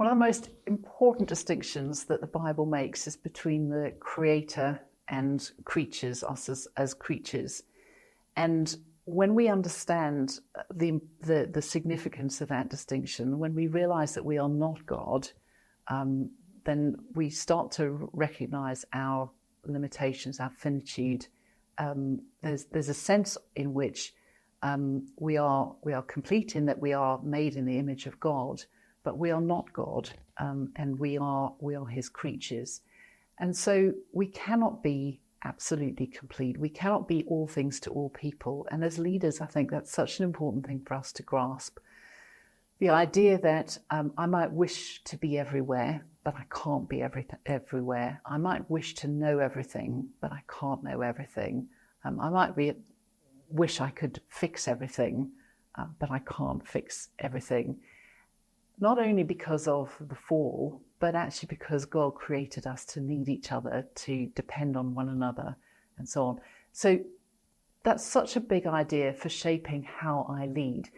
One of the most important distinctions that the Bible makes is between the Creator and creatures, us as creatures. And when we understand the significance of that distinction, when we realize that we are not God, then we start to recognize our limitations, our finitude. There's a sense in which we are complete in that we are made in the image of God, but we are not God, and we are His creatures. And so we cannot be absolutely complete. We cannot be all things to all people. And as leaders, I think that's such an important thing for us to grasp. The idea that I might wish to be everywhere, but I can't be everywhere. I might wish to know everything, but I can't know everything. I might wish I could fix everything, but I can't fix everything. Not only because of the fall, but actually because God created us to need each other, to depend on one another, and so on. So that's such a big idea for shaping how I lead.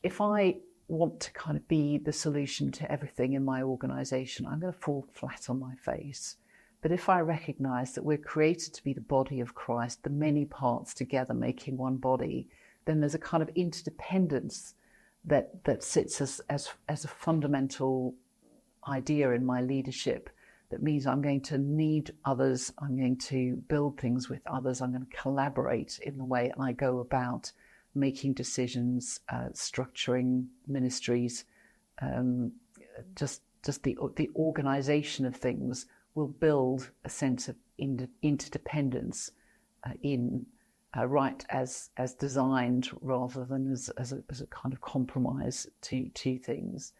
If I want to kind of be the solution to everything in my organisation, I'm going to fall flat on my face. But if I recognise that we're created to be the body of Christ, the many parts together making one body, then there's a kind of interdependence that sits as a fundamental idea in my leadership. That means I'm going to need others, I'm going to build things with others, I'm going to collaborate in the way I go about making decisions, structuring ministries. Just the organisation of things will build a sense of interdependence right as designed, rather than as a kind of compromise to things.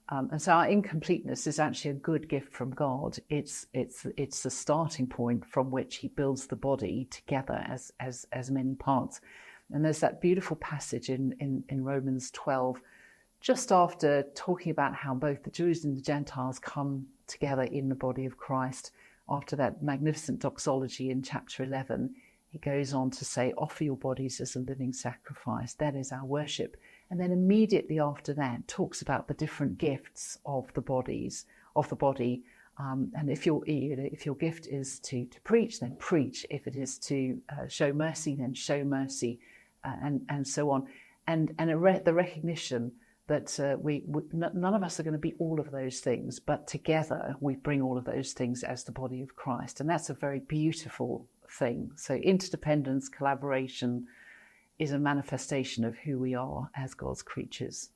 And so our incompleteness is actually a good gift from God. It's the starting point from which He builds the body together as many parts. And there's that beautiful passage in Romans 12, just after talking about how both the Jews and the Gentiles come together in the body of Christ. After that magnificent doxology in chapter 11, he goes on to say, offer your bodies as a living sacrifice. That is our worship. And then immediately after that, talks about the different gifts of the body. And if your gift is to preach, then preach. If it is to show mercy, then show mercy, and so on. And the recognition that none of us are going to be all of those things, but together we bring all of those things as the body of Christ. And that's a very beautiful thing. So interdependence, collaboration is a manifestation of who we are as God's creatures.